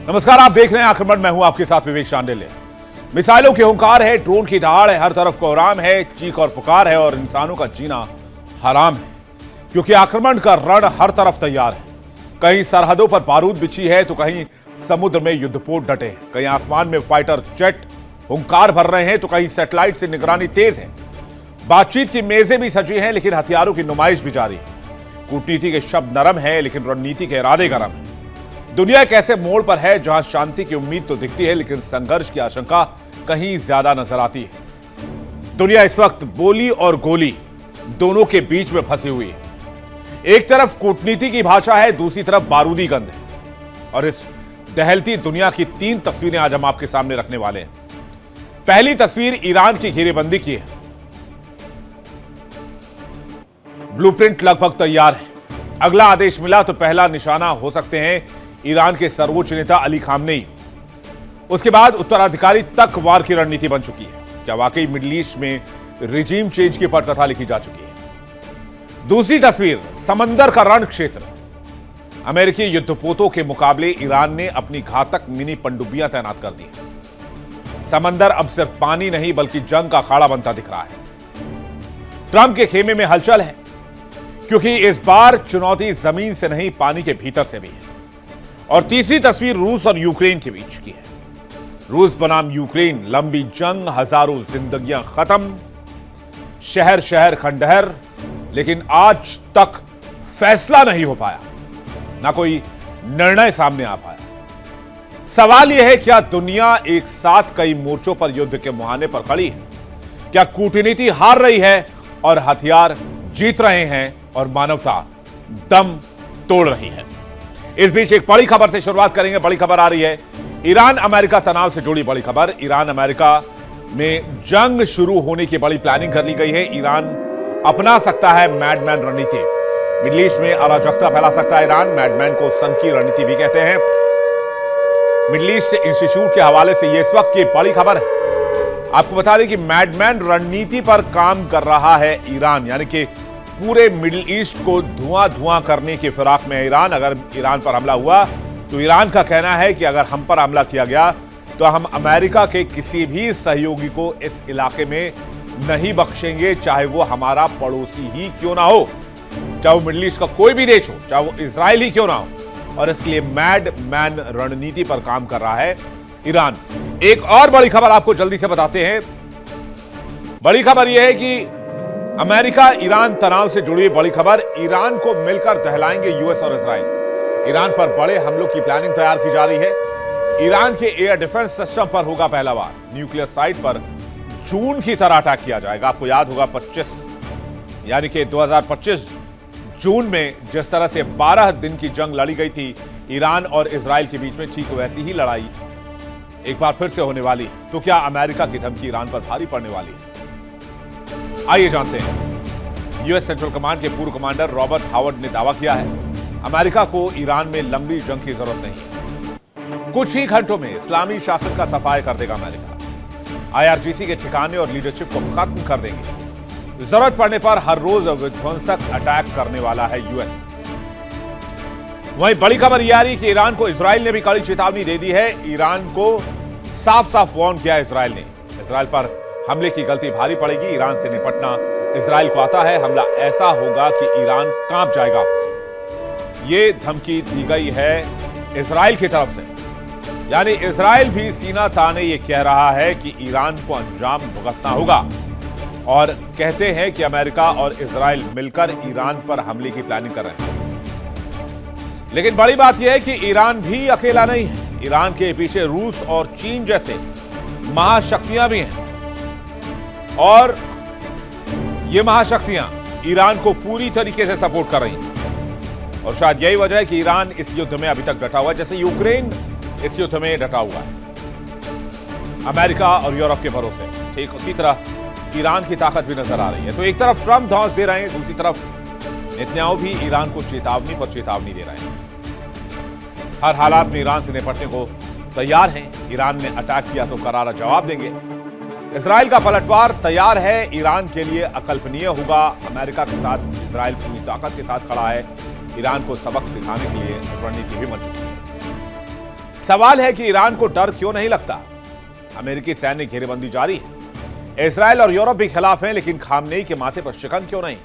नमस्कार, आप देख रहे हैं आक्रमण। मैं हूं आपके साथ विवेक शांडिल्य। मिसाइलों के हुंकार है, ड्रोन की दहाड़ है, हर तरफ कोहराम है, चीख और पुकार है और इंसानों का जीना हराम है, क्योंकि आक्रमण का रण हर तरफ तैयार है। कहीं सरहदों पर बारूद बिछी है तो कहीं समुद्र में युद्धपोत डटे हैं, कहीं आसमान में फाइटर जेट हुंकार भर रहे हैं तो कहीं सैटेलाइट से निगरानी तेज है। बातचीत की मेजें भी सजी हैं लेकिन हथियारों की नुमाइश भी जारी है। कूटनीति के शब्द नरम है लेकिन रणनीति के इरादे गरम है। दुनिया एक ऐसे मोड़ पर है जहां शांति की उम्मीद तो दिखती है लेकिन संघर्ष की आशंका कहीं ज्यादा नजर आती है। दुनिया इस वक्त बोली और गोली दोनों के बीच में फंसी हुई है। एक तरफ कूटनीति की भाषा है, दूसरी तरफ बारूदी गंध है। और इस दहलती दुनिया की 3 तस्वीरें आज हम आपके सामने रखने वाले हैं। पहली तस्वीर ईरान की घेरेबंदी की है। ब्लूप्रिंट लगभग तैयार है। अगला आदेश मिला तो पहला निशाना हो सकते हैं ईरान के सर्वोच्च नेता अली खामनेई। उसके बाद उत्तराधिकारी तक वार की रणनीति बन चुकी है। क्या वाकई मिडिल ईस्ट में रिजीम चेंज की पटकथा लिखी जा चुकी है? दूसरी तस्वीर समंदर का रण क्षेत्र। अमेरिकी युद्धपोतों के मुकाबले ईरान ने अपनी घातक मिनी पनडुब्बियां तैनात कर दी। समंदर अब सिर्फ पानी नहीं बल्कि जंग का अखाड़ा बनता दिख रहा है। ट्रंप के खेमे में हलचल है क्योंकि इस बार चुनौती जमीन से नहीं पानी के भीतर से भी है। और तीसरी तस्वीर रूस और यूक्रेन के बीच की है। रूस बनाम यूक्रेन, लंबी जंग, हजारों जिंदगियां खत्म, शहर शहर खंडहर, लेकिन आज तक फैसला नहीं हो पाया, ना कोई निर्णय सामने आ पाया। सवाल यह है, क्या दुनिया एक साथ कई मोर्चों पर युद्ध के मुहाने पर खड़ी है? क्या कूटनीति हार रही है और हथियार जीत रहे हैं और मानवता दम तोड़ रही है? इस बीच एक बड़ी खबर से शुरुआत करेंगे। बड़ी खबर आ रही है, ईरान अमेरिका तनाव से जुड़ी बड़ी खबर। ईरान अमेरिका में जंग शुरू होने की बड़ी प्लानिंग कर ली गई है। ईरान अपना सकता है मैडमैन रणनीति। मिडिल ईस्ट में अराजकता फैला सकता है ईरान। मैडमैन को सन की रणनीति भी कहते हैं। मिडिल ईस्ट इंस्टीट्यूट के हवाले से यह इस वक्त की बड़ी खबर है। आपको बता दें कि मैडमैन रणनीति पर काम कर रहा है ईरान, यानी कि पूरे मिडिल ईस्ट को धुआं धुआं करने की फिराक में है ईरान। अगर ईरान पर हमला हुआ तो ईरान का कहना है कि अगर हम पर हमला किया गया तो हम अमेरिका के किसी भी सहयोगी को इस इलाके में नहीं बख्शेंगे, चाहे वो हमारा पड़ोसी ही क्यों ना हो, चाहे वो मिडिल ईस्ट का कोई भी देश हो, चाहे वो इजराइल ही क्यों ना हो। और इसके लिए मैडमैन रणनीति पर काम कर रहा है ईरान। एक और बड़ी खबर आपको जल्दी से बताते हैं। बड़ी खबर यह है कि अमेरिका ईरान तनाव से जुड़ी बड़ी खबर, ईरान को मिलकर दहलाएंगे यूएस और इजराइल। ईरान पर बड़े हमलों की प्लानिंग तैयार की जा रही है। ईरान के एयर डिफेंस सिस्टम पर होगा पहला वार। न्यूक्लियर साइट पर जून की तरह अटैक किया जाएगा। आपको याद होगा 25 यानी कि 2025 जून में जिस तरह से 12 दिन की जंग लड़ी गई थी ईरान और इजराइल के बीच में, ठीक वैसी ही लड़ाई एक बार फिर से होने वाली है। तो क्या अमेरिका की धमकी ईरान पर भारी पड़ने वाली है? आइए जानते हैं। यूएस सेंट्रल कमांड के पूर्व कमांडर रॉबर्ट हावर्ड ने दावा किया है, अमेरिका को ईरान में लंबी जंग की जरूरत नहीं है। कुछ ही घंटों में इस्लामी शासन का सफाया कर देगा अमेरिका। आईआरजीसी के ठिकाने और लीडरशिप को खत्म कर देंगे। जरूरत पड़ने पर हर रोज विध्वंसक अटैक करने वाला है यूएस। वहीं बड़ी खबर यह आ रही कि ईरान को इजराइल ने भी कड़ी चेतावनी दे दी है। ईरान को साफ साफ वार्न किया इजराइल ने। इजराइल पर हमले की गलती भारी पड़ेगी। ईरान से निपटना इजराइल को आता है। हमला ऐसा होगा कि ईरान कांप जाएगा। यह धमकी दी गई है इजराइल की तरफ से, यानी इजराइल भी सीना ताने ये कह रहा है कि ईरान को अंजाम भुगतना होगा। और कहते हैं कि अमेरिका और इजराइल मिलकर ईरान पर हमले की प्लानिंग कर रहे हैं। लेकिन बड़ी बात यह है कि ईरान भी अकेला नहीं है। ईरान के पीछे रूस और चीन जैसे महाशक्तियां भी हैं और ये महाशक्तियां ईरान को पूरी तरीके से सपोर्ट कर रही हैं। और शायद यही वजह है कि ईरान इस युद्ध में अभी तक डटा हुआ है, जैसे यूक्रेन इस युद्ध में डटा हुआ है अमेरिका और यूरोप के भरोसे। ठीक उसी तरह ईरान की ताकत भी नजर आ रही है। तो एक तरफ ट्रंप धौंस दे रहे हैं, दूसरी तरफ नेतन्याहू भी ईरान को चेतावनी पर चेतावनी दे रहे हैं। हर हालात में ईरान से निपटने को तैयार हैं। ईरान ने अटैक किया तो करारा जवाब देंगे। इजराइल का पलटवार तैयार है। ईरान के लिए अकल्पनीय होगा। अमेरिका के साथ इजराइल पूरी ताकत के साथ खड़ा है। ईरान को सबक सिखाने के लिए रणनीति भी बन चुकी है। सवाल है कि ईरान को डर क्यों नहीं लगता। अमेरिकी सैन्य घेरेबंदी जारी है, इजराइल और यूरोप भी खिलाफ हैं, लेकिन खामनेई के माथे पर शिकन क्यों नहीं।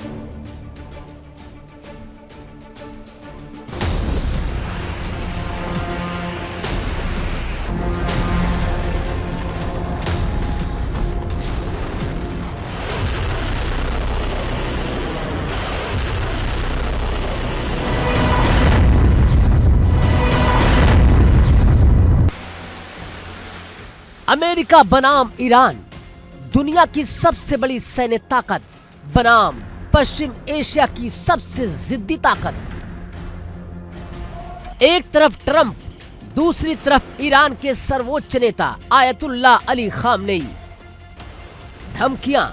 अमेरिका बनाम ईरान, दुनिया की सबसे बड़ी सैन्य ताकत बनाम पश्चिम एशिया की सबसे जिद्दी ताकत। एक तरफ ट्रंप, दूसरी तरफ ईरान के सर्वोच्च नेता आयतुल्लाह अली खामनेई। धमकियां,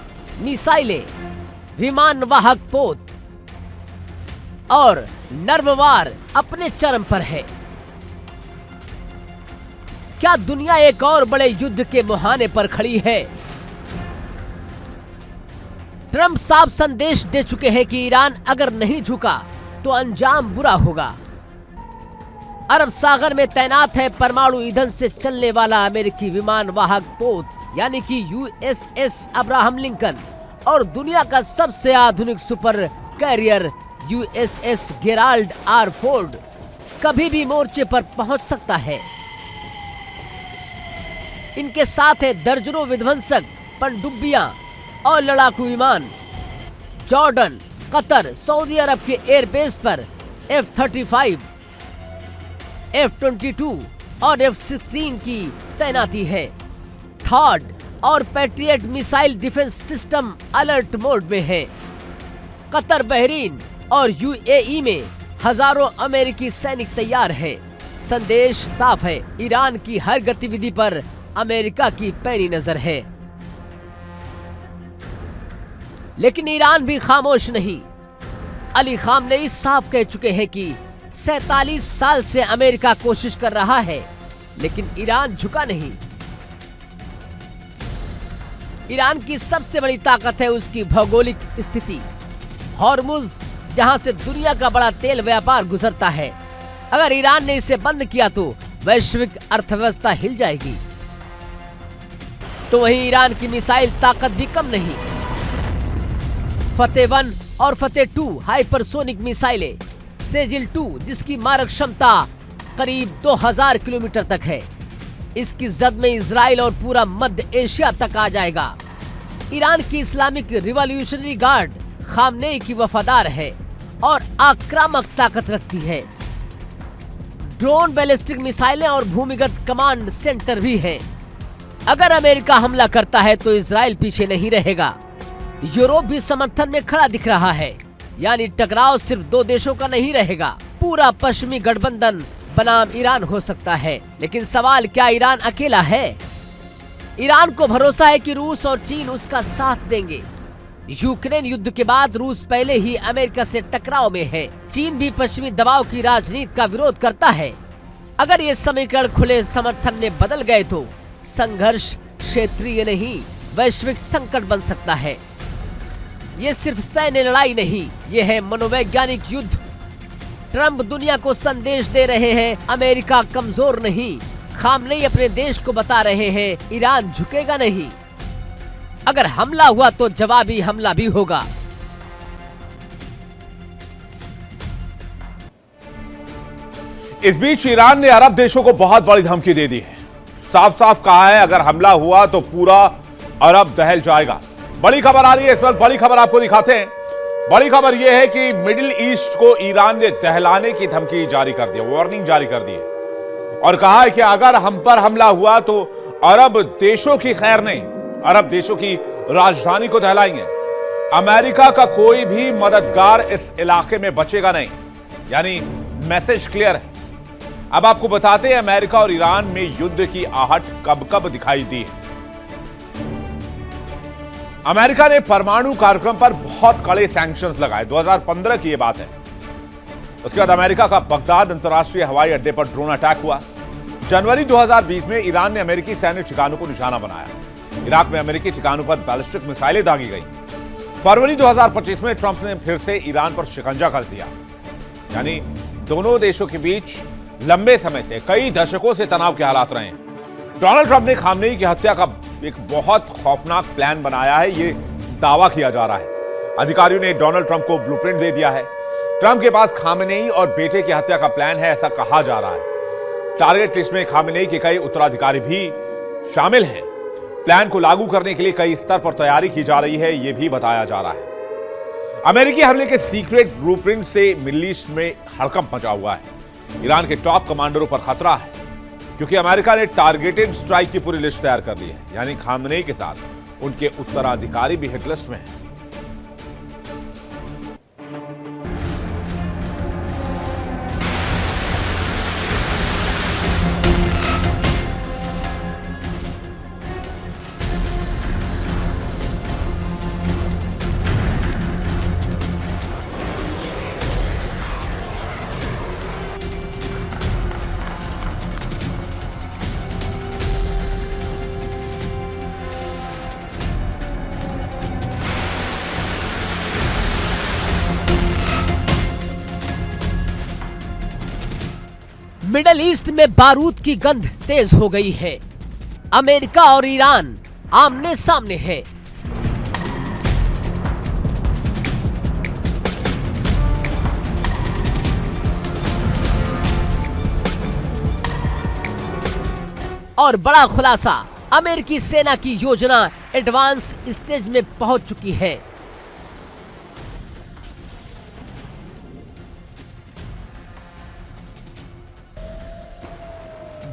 मिसाइलें, विमान वाहक पोत और नर्मवार अपने चरम पर है। क्या दुनिया एक और बड़े युद्ध के मुहाने पर खड़ी है? ट्रंप साफ संदेश दे चुके हैं कि ईरान अगर नहीं झुका तो अंजाम बुरा होगा। अरब सागर में तैनात है परमाणु ईंधन से चलने वाला अमेरिकी विमान वाहक पोत यानी कि यूएसएस अब्राहम लिंकन और दुनिया का सबसे आधुनिक super career USS Gerald R Ford कभी भी मोर्चे पर पहुंच सकता है। इनके साथ है दर्जनों विध्वंसक पनडुब्बियां और लड़ाकू विमान। जॉर्डन, कतर, सऊदी अरब के एयरबेस पर F-35, F-22 और F-16 की तैनाती है। थॉड और patriot missile defence system alert mode में है। कतर, बहरीन और यूएई में हजारों अमेरिकी सैनिक तैयार है। संदेश साफ है, ईरान की हर गतिविधि पर अमेरिका की पैनी नजर है। लेकिन ईरान भी खामोश नहीं। अली खामनेई साफ कह चुके हैं कि 47 साल से अमेरिका कोशिश कर रहा है, लेकिन ईरान झुका नहीं। ईरान की सबसे बड़ी ताकत है उसकी भौगोलिक स्थिति। हॉर्मुज, जहां से दुनिया का बड़ा तेल व्यापार गुजरता है, अगर ईरान ने इसे बंद किया तो वैश्विक अर्थव्यवस्था हिल जाएगी। तो वहीं ईरान की मिसाइल ताकत भी कम नहीं। फतेह 1 और फतेह 2 हाइपरसोनिक मिसाइलें, सेजिल 2 जिसकी मारक क्षमता करीब 2000 किलोमीटर तक है, इसकी जद में इजराइल और पूरा मध्य एशिया तक आ जाएगा। ईरान की इस्लामिक रिवॉल्यूशनरी गार्ड खामनेई की वफादार है और आक्रामक ताकत रखती है। ड्रोन, बैलिस्टिक मिसाइलें और भूमिगत कमांड सेंटर भी हैं। अगर अमेरिका हमला करता है तो इजराइल पीछे नहीं रहेगा। यूरोप भी समर्थन में खड़ा दिख रहा है, यानी टकराव सिर्फ दो देशों का नहीं रहेगा, पूरा पश्चिमी गठबंधन बनाम ईरान हो सकता है। लेकिन सवाल, क्या ईरान अकेला है? ईरान को भरोसा है कि रूस और चीन उसका साथ देंगे। यूक्रेन युद्ध के बाद रूस पहले ही अमेरिका से टकराव में है। चीन भी पश्चिमी दबाव की राजनीति का विरोध करता है। अगर ये समीकरण खुले समर्थन में बदल गए तो संघर्ष क्षेत्रीय नहीं, वैश्विक संकट बन सकता है। ये सिर्फ सैन्य लड़ाई नहीं, ये है मनोवैज्ञानिक युद्ध। ट्रंप दुनिया को संदेश दे रहे हैं, अमेरिका कमजोर नहीं। खामनेई अपने देश को बता रहे हैं, ईरान झुकेगा नहीं। अगर हमला हुआ तो जवाबी हमला भी होगा। इस बीच ईरान ने अरब देशों को बहुत बड़ी धमकी दे दी है। साफ साफ कहा है, अगर हमला हुआ तो पूरा अरब दहल जाएगा। बड़ी खबर आ रही है इस वक्त, बड़ी खबर आपको दिखाते हैं। बड़ी खबर यह है कि मिडिल ईस्ट को ईरान ने दहलाने की धमकी जारी कर दी, वार्निंग जारी कर दी है और कहा है कि अगर हम पर हमला हुआ तो अरब देशों की खैर नहीं, अरब देशों की राजधानी को दहलाएंगे। अमेरिका का कोई भी मददगार इस इलाके में बचेगा नहीं, यानी मैसेज क्लियर है। अब आपको बताते हैं अमेरिका और ईरान में युद्ध की आहट कब कब दिखाई दी है। अमेरिका ने परमाणु कार्यक्रम पर बहुत कड़े सैंक्शंस लगाए, 2015 की यह बात है। उसके बाद अमेरिका का बगदाद अंतर्राष्ट्रीय हवाई अड्डे पर ड्रोन अटैक हुआ। जनवरी 2020 में ईरान ने अमेरिकी सैन्य ठिकानों को निशाना बनाया। इराक में अमेरिकी ठिकानों पर बैलिस्टिक मिसाइलें दागी गई। फरवरी 2025 में ट्रंप ने फिर से ईरान पर शिकंजा कस दिया, यानी दोनों देशों के बीच लंबे समय से, कई दशकों से तनाव के हालात रहे हैं। डोनाल्ड ट्रंप ने खामनेई की हत्या का एक बहुत खौफनाक प्लान बनाया है, ये दावा किया जा रहा है। अधिकारियों ने डोनाल्ड ट्रंप को ब्लूप्रिंट दे दिया है। ट्रंप के पास खामनेई और बेटे की हत्या का प्लान है, ऐसा कहा जा रहा है। टारगेट लिस्ट में खामनेई के कई उत्तराधिकारी भी शामिल हैं। प्लान को लागू करने के लिए कई स्तर पर तैयारी की जा रही है, यह भी बताया जा रहा है। अमेरिकी हमले के सीक्रेट ब्लूप्रिंट से मिडिल ईस्ट में हड़कंप मचा हुआ है। ईरान के टॉप कमांडरों पर खतरा है, क्योंकि अमेरिका ने टारगेटेड स्ट्राइक की पूरी लिस्ट तैयार कर ली है। यानी खामनेई के साथ उनके उत्तराधिकारी भी हिट लिस्ट में हैं। मिडल ईस्ट में बारूद की गंध तेज हो गई है। अमेरिका और ईरान आमने सामने है। और बड़ा खुलासा, अमेरिकी सेना की योजना एडवांस स्टेज में पहुंच चुकी है।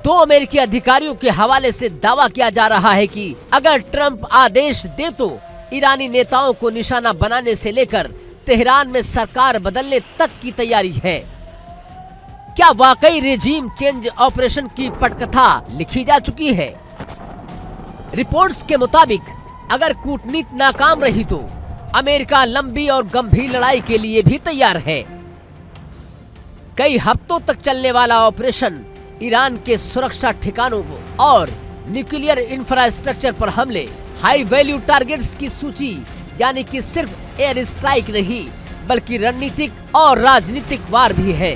दो अमेरिकी अधिकारियों के हवाले से दावा किया जा रहा है कि अगर ट्रंप आदेश दे तो ईरानी नेताओं को निशाना बनाने से लेकर तेहरान में सरकार बदलने तक की तैयारी है। क्या वाकई रेजिम चेंज ऑपरेशन की पटकथा लिखी जा चुकी है? रिपोर्ट्स के मुताबिक अगर कूटनीति नाकाम रही तो अमेरिका लंबी और गंभीर लड़ाई के लिए भी तैयार है। कई हफ्तों तक चलने वाला ऑपरेशन ईरान के सुरक्षा ठिकानों और न्यूक्लियर इंफ्रास्ट्रक्चर पर हमले, हाई वैल्यू टारगेट्स की सूची, यानी कि सिर्फ एयर स्ट्राइक नहीं बल्कि रणनीतिक और राजनीतिक वार भी है।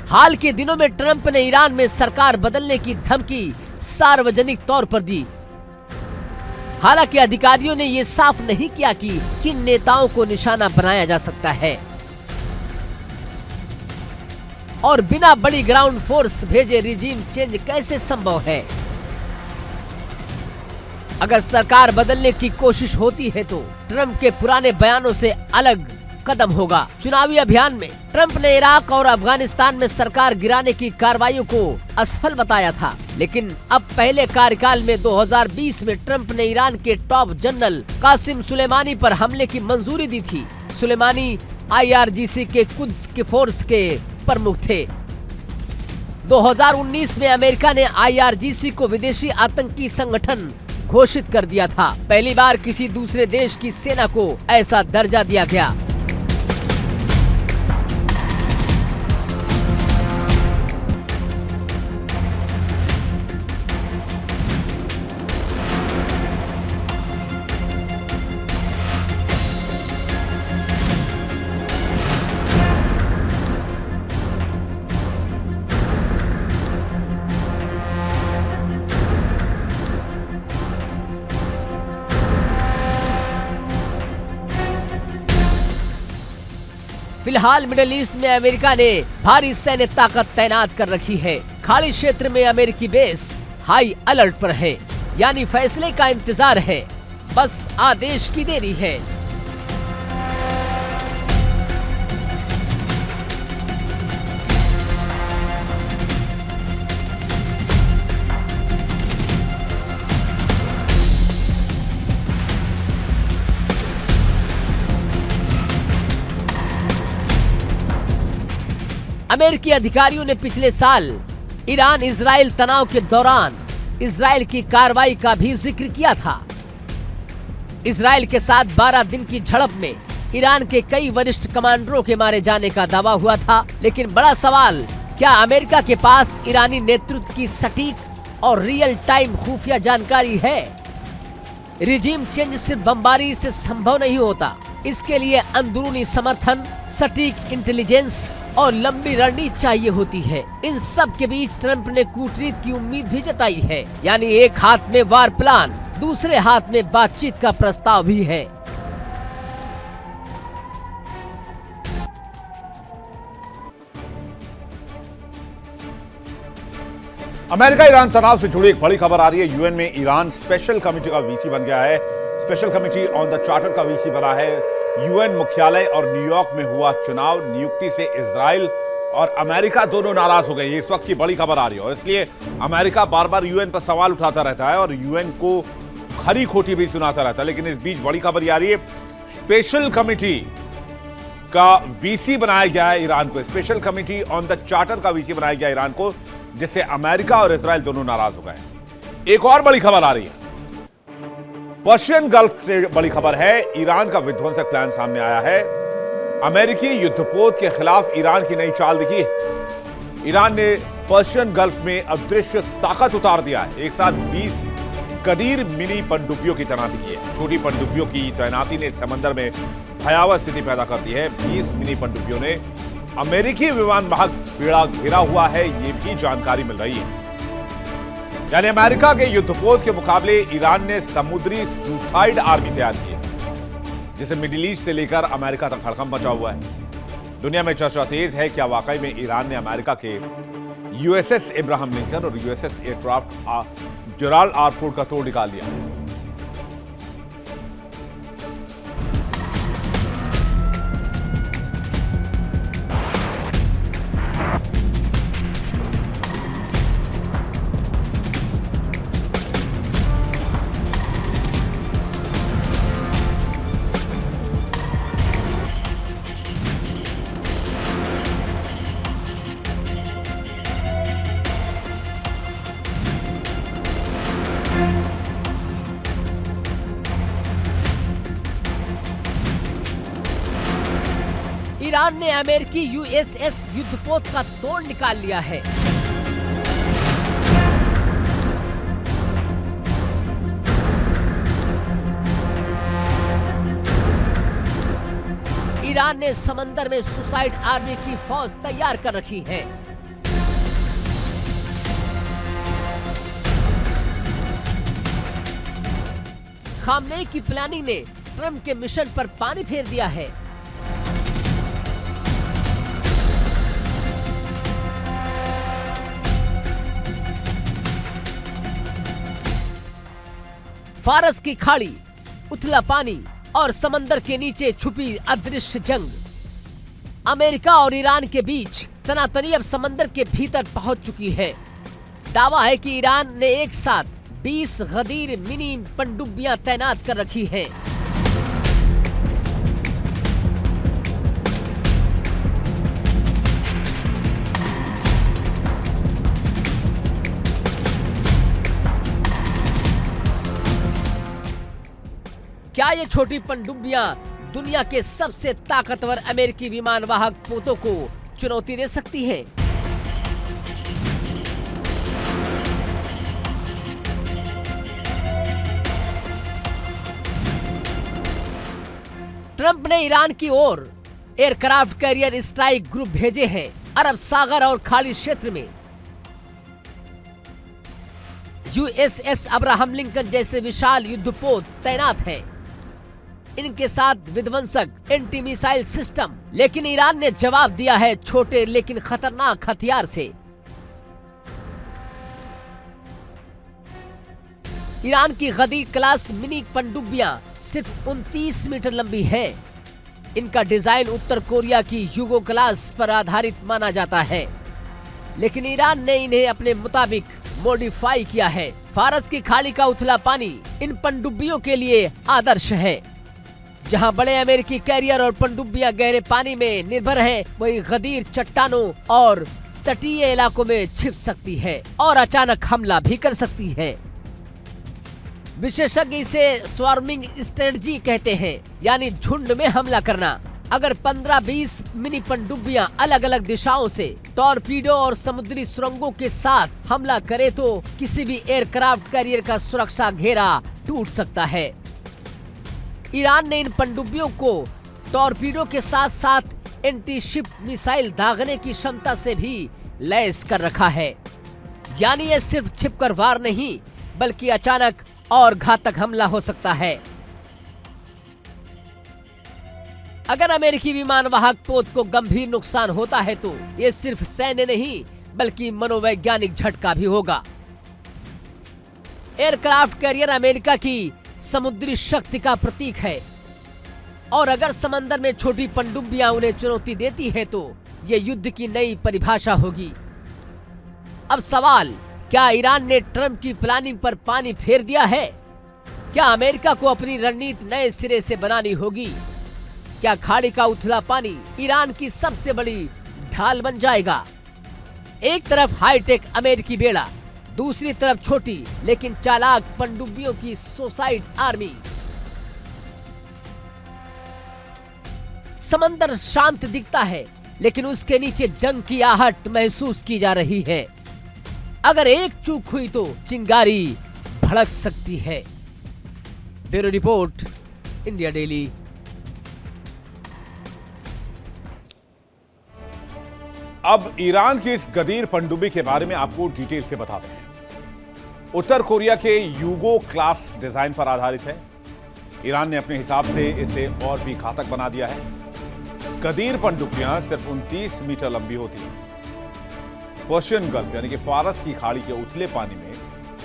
हाल के दिनों में ट्रंप ने ईरान में सरकार बदलने की धमकी सार्वजनिक तौर पर दी। हालांकि अधिकारियों ने यह साफ नहीं किया कि किन नेताओं को निशाना बनाया जा सकता है और बिना बड़ी ग्राउंड फोर्स भेजे रिजीम चेंज कैसे संभव है। अगर सरकार बदलने की कोशिश होती है तो ट्रंप के पुराने बयानों से अलग कदम होगा। चुनावी अभियान में ट्रंप ने इराक और अफगानिस्तान में सरकार गिराने की कार्रवाइयों को असफल बताया था, लेकिन अब पहले कार्यकाल में 2020 में ट्रंप ने ईरान के टॉप जनरल कासिम सुलेमानी पर हमले की मंजूरी दी थी। सुलेमानी IRGC के कुद्स के फोर्स के प्रमुख थे। 2019 में अमेरिका ने IRGC को विदेशी आतंकी संगठन घोषित कर दिया था। पहली बार किसी दूसरे देश की सेना को ऐसा दर्जा दिया गया। फिलहाल मिडिल ईस्ट में अमेरिका ने भारी सैन्य ताकत तैनात कर रखी है। खाड़ी क्षेत्र में अमेरिकी बेस हाई अलर्ट पर है, यानी फैसले का इंतजार है, बस आदेश की देरी है। अमेरिकी अधिकारियों ने पिछले साल ईरान इजराइल तनाव के दौरान इजराइल की कार्रवाई का भी जिक्र किया था। इजराइल के साथ 12 दिन की झड़प में ईरान के कई वरिष्ठ कमांडरों के मारे जाने का दावा हुआ था, लेकिन बड़ा सवाल, क्या अमेरिका के पास ईरानी नेतृत्व की सटीक और रियल टाइम खुफिया जानकारी है? रिजीम चेंज सिर्फ बमबारी से संभव नहीं होता, इसके लिए अंदरूनी समर्थन, सटीक इंटेलिजेंस और लंबी रणनीति चाहिए होती है। इन सब के बीच ट्रंप ने कूटनीति की उम्मीद भी जताई है, यानी एक हाथ में वार प्लान, दूसरे हाथ में बातचीत का प्रस्ताव भी है। अमेरिका ईरान तनाव से जुड़ी एक बड़ी खबर आ रही है। यूएन में ईरान स्पेशल कमेटी का वीसी बन गया है। Special committee on the charter का वीसी बना है। यूएन मुख्यालय और न्यूयॉर्क में हुआ चुनाव नियुक्ति से इजराइल और अमेरिका दोनों नाराज हो गए। ये इस वक्त की बड़ी खबर आ रही है और इसलिए अमेरिका बार बार यूएन पर सवाल उठाता रहता है और यूएन को खरी खोटी भी सुनाता रहता है। लेकिन इस बीच बड़ी खबर ये आ रही है, स्पेशल कमेटी का वीसी बनाया गया है ईरान को। Special committee on the charter का वीसी बनाया गया ईरान को, जिससे अमेरिका और इजराइल दोनों नाराज हो गए। एक और बड़ी खबर आ रही है, पर्शियन गल्फ से बड़ी खबर है। ईरान का विध्वंसक प्लान सामने आया है। अमेरिकी युद्धपोत के खिलाफ ईरान की नई चाल दिखी है। ईरान ने पर्शियन गल्फ में अदृश्य ताकत उतार दिया है। एक साथ 20 गदीर मिनी पनडुब्बियों की तैनाती की है। छोटी पनडुब्बियों की तैनाती ने समंदर में भयावह स्थिति पैदा कर दी है। 20 मिनी पनडुब्बियों ने अमेरिकी विमान वाहक बेड़ा घेरा हुआ है, ये भी जानकारी मिल रही है। यानी अमेरिका के युद्धपोत के मुकाबले ईरान ने समुद्री सुसाइड आर्मी तैयार की है, जिसे मिडिल ईस्ट से लेकर अमेरिका तक हड़कंप मचा हुआ है। दुनिया में चर्चा तेज है क्या वाकई में ईरान ने अमेरिका के यूएसएस इब्राहिम लिंकन और USS aircraft Gerald R Ford का तोड़ निकाल दिया। ईरान ने अमेरिकी यूएसएस युद्धपोत का तोड़ निकाल लिया है। ईरान ने समंदर में सुसाइड आर्मी की फौज तैयार कर रखी है। खामनेई की प्लानिंग ने ट्रंप के मिशन पर पानी फेर दिया है। फारस की खाड़ी, उथला पानी और समंदर के नीचे छुपी अदृश्य जंग। अमेरिका और ईरान के बीच तनातनी अब समंदर के भीतर पहुंच चुकी है। दावा है कि ईरान ने एक साथ 20 गदीर मिनी पनडुब्बियां तैनात कर रखी हैं। क्या ये छोटी पनडुब्बियां दुनिया के सबसे ताकतवर अमेरिकी विमान वाहक पोतों को चुनौती दे सकती हैं? ट्रंप ने ईरान की ओर एयरक्राफ्ट कैरियर स्ट्राइक ग्रुप भेजे हैं। अरब सागर और खाड़ी क्षेत्र में यूएसएस अब्राहम लिंकन जैसे विशाल युद्धपोत तैनात हैं। इनके साथ विध्वंसक एंटी मिसाइल सिस्टम। लेकिन ईरान ने जवाब दिया है छोटे लेकिन खतरनाक हथियार से। ईरान की गदीर क्लास मिनी पनडुब्बियां सिर्फ 29 मीटर लंबी है। इनका डिजाइन उत्तर कोरिया की यूगो क्लास पर आधारित माना जाता है, लेकिन ईरान ने इन्हें अपने मुताबिक मॉडिफाई किया है। फारस की खाड़ी का उथला पानी इन पनडुब्बियों के लिए आदर्श है। जहां बड़े अमेरिकी कैरियर और पनडुब्बियां गहरे पानी में निर्भर हैं, वहीं गदीर चट्टानों और तटीय इलाकों में छिप सकती है और अचानक हमला भी कर सकती है। विशेषज्ञ इसे स्वार्मिंग स्ट्रेटजी कहते हैं, यानी झुंड में हमला करना। अगर 15-20 मिनी पनडुब्बियां अलग अलग दिशाओं से टॉर्पीडो और समुद्री सुरंगों के साथ हमला करे तो किसी भी एयरक्राफ्ट कैरियर का सुरक्षा घेरा टूट सकता है। ईरान ने इन पनडुब्बियों को टॉर्पीडो के साथ साथ एंटी शिप मिसाइल दागने की क्षमता से भी लैस कर रखा है। यानी ये सिर्फ छिपकर वार नहीं, बल्कि अचानक और घातक हमला हो सकता है। अगर अमेरिकी विमान वाहक पोत को गंभीर नुकसान होता है तो ये सिर्फ सैन्य नहीं, बल्कि मनोवैज्ञानिक झटका भी होगा। एयरक्राफ्ट कैरियर अमेरिका की समुद्री शक्ति का प्रतीक है, और अगर समंदर में छोटी पनडुब्बियां उन्हें चुनौती देती है तो ये युद्ध की नई परिभाषा होगी। अब सवाल, क्या ईरान ने ट्रंप की प्लानिंग पर पानी फेर दिया है? क्या अमेरिका को अपनी रणनीति नए सिरे से बनानी होगी? क्या खाड़ी का उथला पानी ईरान की सबसे बड़ी ढाल बन जाएगा? एक तरफ हाईटेक अमेरिकी बेड़ा, दूसरी तरफ छोटी लेकिन चालाक पनडुब्बियों की सुसाइड आर्मी। समंदर शांत दिखता है, लेकिन उसके नीचे जंग की आहट महसूस की जा रही है। अगर एक चूक हुई तो चिंगारी भड़क सकती है। Bureau report, India daily. अब ईरान की इस गदीर पनडुब्बी के बारे में आपको डिटेल से बताते हैं। उत्तर कोरिया के यूगो क्लास डिजाइन पर आधारित है। ईरान ने अपने हिसाब से इसे और भी घातक बना दिया है। गदीर पनडुब्बियां सिर्फ 29 मीटर लंबी होती हैं। पर्शियन गल्फ यानी कि फारस की खाड़ी के उथले पानी में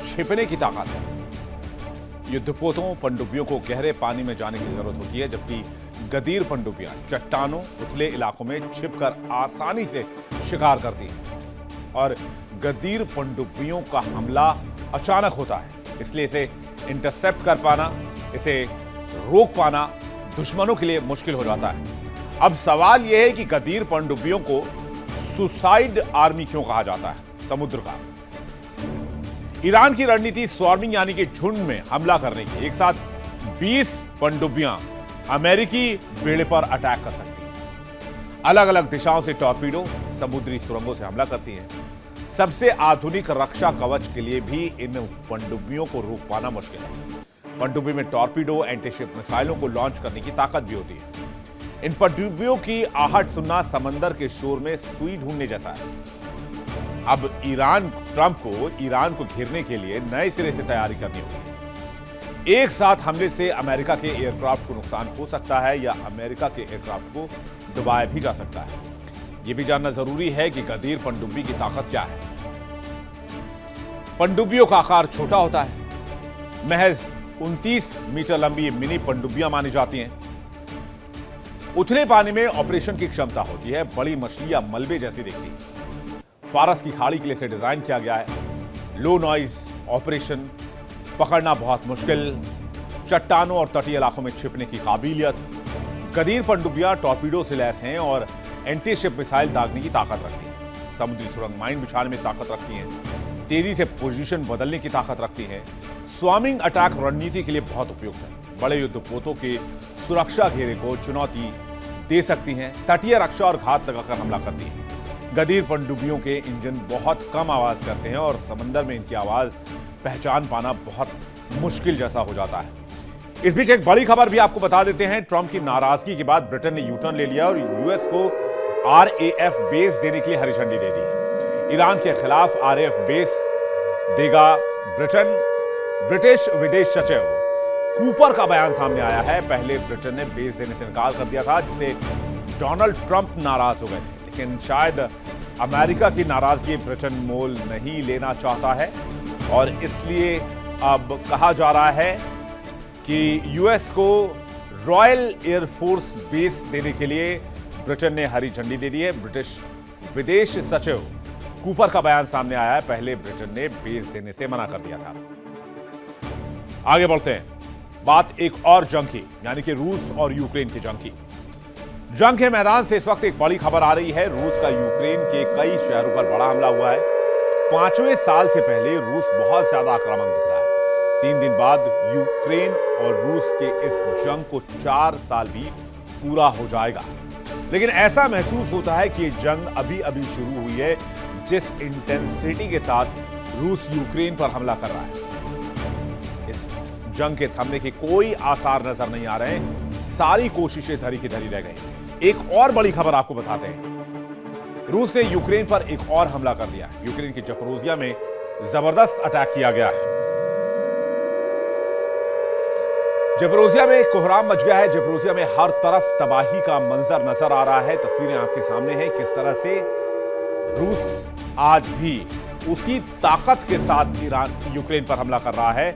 छिपने की ताकत है। युद्धपोतों पनडुब्बियों को गहरे पानी में जाने की जरूरत होती है, जबकि गदीर पनडुब्बियां चट्टानों उथले इलाकों में छिपकर आसानी से शिकार करती हैं। और गदीर पनडुब्बियों का हमला अचानक होता है, इसलिए इसे इंटरसेप्ट कर पाना, इसे रोक पाना दुश्मनों के लिए मुश्किल हो जाता है। अब सवाल यह है कि गदीर पनडुब्बियों को सुसाइड आर्मी क्यों कहा जाता है? समुद्र का ईरान की रणनीति स्वॉर्मिंग यानी कि झुंड में हमला करने की। एक साथ 20 पनडुब्बियां अमेरिकी बेड़े पर अटैक कर सकती हैं। अलग अलग दिशाओं से टॉर्पीडो समुद्री सुरंगों से हमला करती हैं। सबसे आधुनिक रक्षा कवच के लिए भी इन पनडुब्बियों को रोक पाना मुश्किल है। पनडुब्बी में टॉर्पीडो एंटीशिप मिसाइलों को लॉन्च करने की ताकत भी होती है। इन पनडुब्बियों की आहट सुनना समंदर के शोर में सुई ढूंढने जैसा है। अब ट्रंप को ईरान को घेरने के लिए नए सिरे से तैयारी करनी होगी। एक साथ हमले से अमेरिका के एयरक्राफ्ट को नुकसान हो सकता है या अमेरिका के एयरक्राफ्ट को डुबाया भी जा सकता है। यह भी जानना जरूरी है कि गदीर पनडुब्बी की ताकत क्या है। पनडुब्बियों का आकार छोटा होता है। महज 29 मीटर लंबी मिनी पनडुब्बियां मानी जाती हैं। उथले पानी में ऑपरेशन की क्षमता होती है। बड़ी मछलियां मलबे जैसी दिखती हैं। फारस की खाड़ी के लिए इसे डिजाइन किया गया है। लो नॉइज ऑपरेशन, पकड़ना बहुत मुश्किल, चट्टानों और तटीय इलाकों में छिपने की काबिलियत। गदीर पनडुब्बियां टॉर्पीडो से लैस हैं और एंटी शिप मिसाइल दागने की ताकत रखती हैं। समुद्री सुरंग माइन बिछाने में ताकत रखती हैं। तेजी से पोजीशन बदलने की ताकत रखती हैं। स्वामिंग अटैक रणनीति के लिए बहुत उपयुक्त है। बड़े युद्धपोतों के सुरक्षा घेरे को चुनौती दे सकती हैं। तटीय रक्षा और घात लगाकर हमला करती हैं। गदीर पनडुब्बियों के इंजन बहुत कम आवाज करते हैं और समंदर में इनकी आवाज पहचान पाना बहुत मुश्किल जैसा हो जाता है। इस बीच एक बड़ी खबर भी आपको बता देते हैं। ट्रंप की नाराजगी के बाद ब्रिटेन ने यूटर्न ले लिया और यूएस को RAF बेस देने के लिए हरी झंडी दे दी है। ईरान के खिलाफ RAF बेस देगा ब्रिटेन। ब्रिटिश विदेश सचिव कूपर का बयान सामने आया है। पहले ब्रिटेन ने बेस देने से इनकार कर दिया था, जिससे डोनाल्ड ट्रंप नाराज हो गए थे, लेकिन शायद अमेरिका की नाराजगी ब्रिटेन मोल नहीं लेना चाहता है और इसलिए अब कहा जा रहा है कि यूएस को रॉयल एयरफोर्स बेस देने के लिए ब्रिटेन ने हरी झंडी दे दी है। ब्रिटिश विदेश सचिव कूपर का बयान सामने आया है। पहले ब्रिटेन ने बेस देने से मना कर दिया था। आगे बढ़ते हैं। बात एक और जंग की, यानी कि रूस और यूक्रेन की जंग की। जंग के मैदान से इस वक्त एक बड़ी खबर आ रही है। रूस का यूक्रेन के कई शहरों पर बड़ा हमला हुआ है। 5वें साल से पहले रूस बहुत ज्यादा आक्रामक दिख रहा है। 3 दिन बाद यूक्रेन और रूस के इस जंग को 4 साल भी पूरा हो जाएगा, लेकिन ऐसा महसूस होता है कि जंग अभी अभी शुरू हुई है। जिस इंटेंसिटी के साथ रूस यूक्रेन पर हमला कर रहा है, इस जंग के थमने के कोई आसार नजर नहीं आ रहे हैं। सारी कोशिशें धरी की धरी रह गई। एक और बड़ी खबर आपको बताते हैं। रूस ने यूक्रेन पर एक और हमला कर दिया है। यूक्रेन के जपोरोजिया में जबरदस्त अटैक किया गया है। जपोरोजिया में कोहराम मच गया है। जपोरोजिया में हर तरफ तबाही का मंजर नजर आ रहा है। तस्वीरें आपके सामने हैं किस तरह से रूस आज भी उसी ताकत के साथ यूक्रेन पर हमला कर रहा है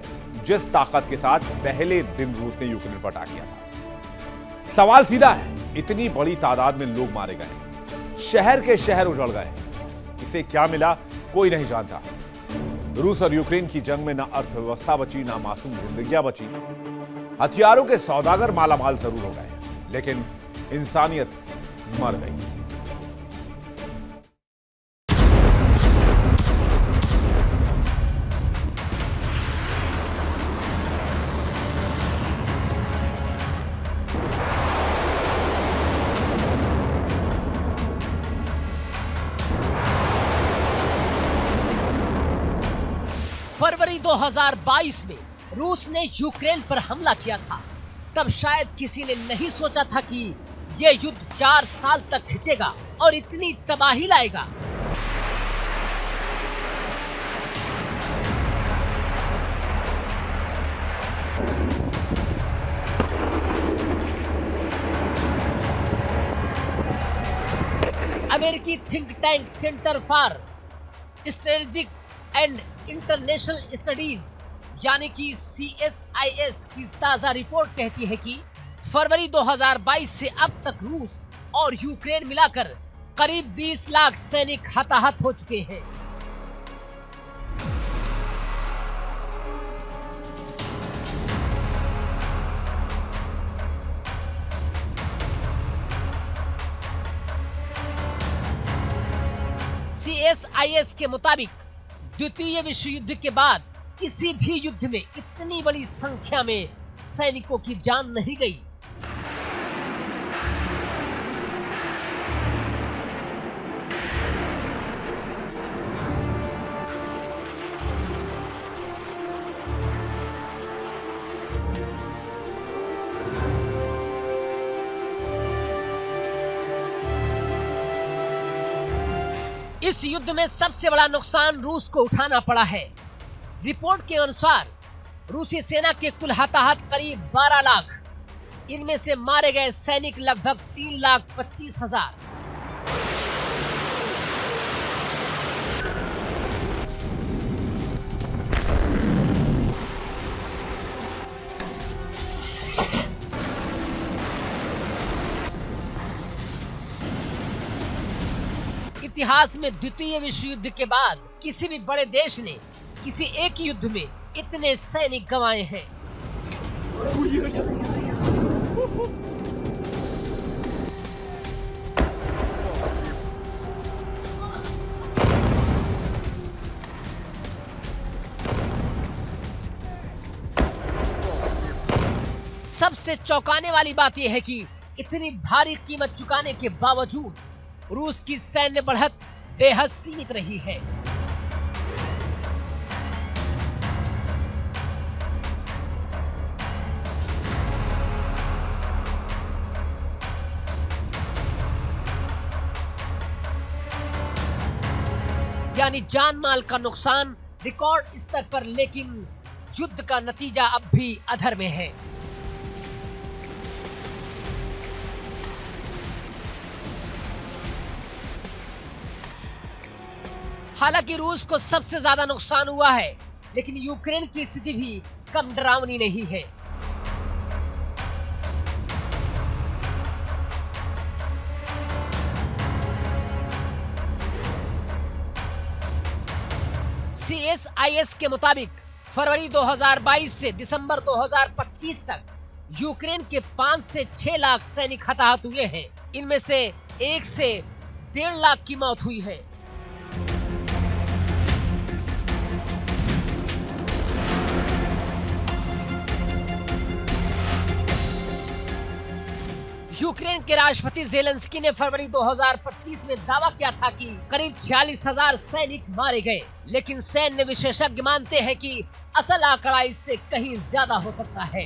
जिस ताकत के साथ पहले दिन रूस ने यूक्रेन पर अटैक किया था। सवाल सीधा है, इतनी बड़ी तादाद में लोग मारे गए, शहर के शहर उजड़ गए, इसे क्या मिला कोई नहीं जानता। रूस और यूक्रेन की जंग में ना अर्थव्यवस्था बची, ना मासूम जिंदगियां बची। हथियारों के सौदागर मालामाल जरूर हो गए, लेकिन इंसानियत मर गई। फरवरी 2022 में रूस ने यूक्रेन पर हमला किया था। तब शायद किसी ने नहीं सोचा था कि यह युद्ध 4 साल तक खिंचेगा और इतनी तबाही लाएगा। अमेरिकी think tank centre for strategic and international studies यानी कि CSIS की ताजा रिपोर्ट कहती है कि फरवरी 2022 से अब तक रूस और यूक्रेन मिलाकर करीब 20 लाख सैनिक हताहत हो चुके हैं। CSIS के मुताबिक द्वितीय विश्व युद्ध के बाद किसी भी युद्ध में इतनी बड़ी संख्या में सैनिकों की जान नहीं गई। इस युद्ध में सबसे बड़ा नुकसान रूस को उठाना पड़ा है। रिपोर्ट के अनुसार रूसी सेना के कुल हताहत करीब 12 लाख, इनमें से मारे गए सैनिक लगभग 3,25,000। इतिहास में द्वितीय विश्व युद्ध के बाद किसी भी बड़े देश ने किसी एक युद्ध में इतने सैनिक गंवाए हैं। सबसे चौंकाने वाली बात यह है कि इतनी भारी कीमत चुकाने के बावजूद रूस की सैन्य बढ़त बेहद सीमित रही है। यानी जान माल का नुकसान रिकॉर्ड स्तर पर, लेकिन युद्ध का नतीजा अब भी अधर में है। हालांकि रूस को सबसे ज्यादा नुकसान हुआ है, लेकिन यूक्रेन की स्थिति भी कम डरावनी नहीं है। CSIS के मुताबिक फरवरी 2022 से दिसंबर 2025 तक यूक्रेन के 5 से 6 लाख सैनिक हताहत हुए हैं। इनमें से 1 से 1.5 लाख की मौत हुई है। यूक्रेन के राष्ट्रपति ज़ेलेंस्की ने फरवरी 2025 में दावा किया था कि करीब 46,000 सैनिक मारे गए, लेकिन सैन्य विशेषज्ञ मानते हैं कि असल आंकड़ा इससे कहीं ज्यादा हो सकता है।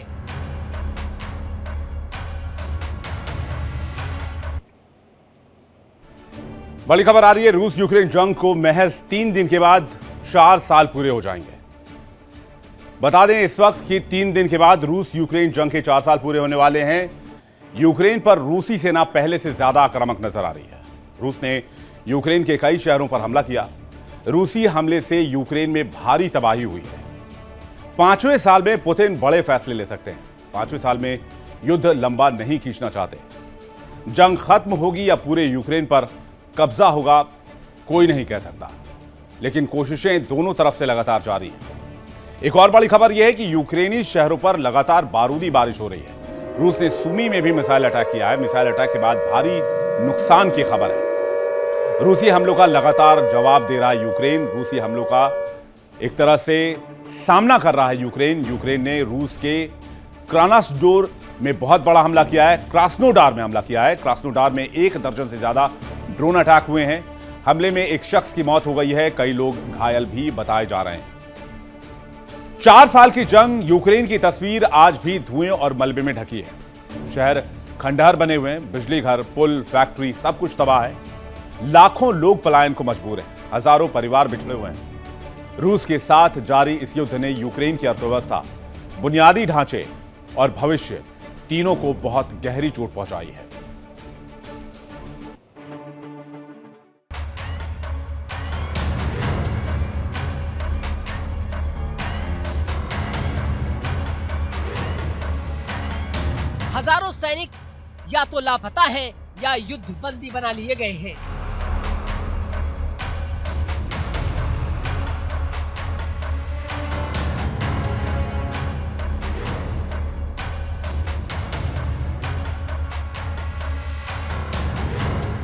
बड़ी खबर आ रही है, रूस यूक्रेन जंग को महज 3 दिन के बाद 4 साल पूरे हो जाएंगे। बता दें इस वक्त कि 3 दिन के बाद रूस यूक्रेन जंग के 4 साल पूरे होने वाले हैं। यूक्रेन पर रूसी सेना पहले से ज्यादा आक्रामक नजर आ रही है। रूस ने यूक्रेन के कई शहरों पर हमला किया। रूसी हमले से यूक्रेन में भारी तबाही हुई है। 5वें साल में पुतिन बड़े फैसले ले सकते हैं। 5वें साल में युद्ध लंबा नहीं खींचना चाहते। जंग खत्म होगी या पूरे यूक्रेन पर कब्जा होगा, कोई नहीं कह सकता, लेकिन कोशिशें दोनों तरफ से लगातार जारी हैं। एक और बड़ी खबर यह है कि यूक्रेनी शहरों पर लगातार बारूदी बारिश हो रही है। रूस ने सुमी में भी मिसाइल अटैक किया है। मिसाइल अटैक के बाद भारी नुकसान की खबर है। रूसी हमलों का लगातार जवाब दे रहा है यूक्रेन। रूसी हमलों का एक तरह से सामना कर रहा है यूक्रेन। यूक्रेन ने रूस के क्रास्नोडार में बहुत बड़ा हमला किया है। क्रास्नोडार में हमला किया है। क्रास्नोडार में 1 दर्जन से ज्यादा ड्रोन अटैक हुए हैं। हमले में एक शख्स की मौत हो गई है। कई लोग घायल भी बताए जा रहे हैं। 4 साल की जंग, यूक्रेन की तस्वीर आज भी धुएं और मलबे में ढकी है। शहर खंडहर बने हुए हैं। बिजली घर, पुल, फैक्ट्री, सब कुछ तबाह है। लाखों लोग पलायन को मजबूर हैं। हजारों परिवार बिछड़े हुए हैं। रूस के साथ जारी इस युद्ध ने यूक्रेन की अर्थव्यवस्था, बुनियादी ढांचे और भविष्य तीनों को बहुत गहरी चोट पहुंचाई है। हजारों सैनिक या तो लापता हैं या युद्ध बंदी बना लिए गए हैं।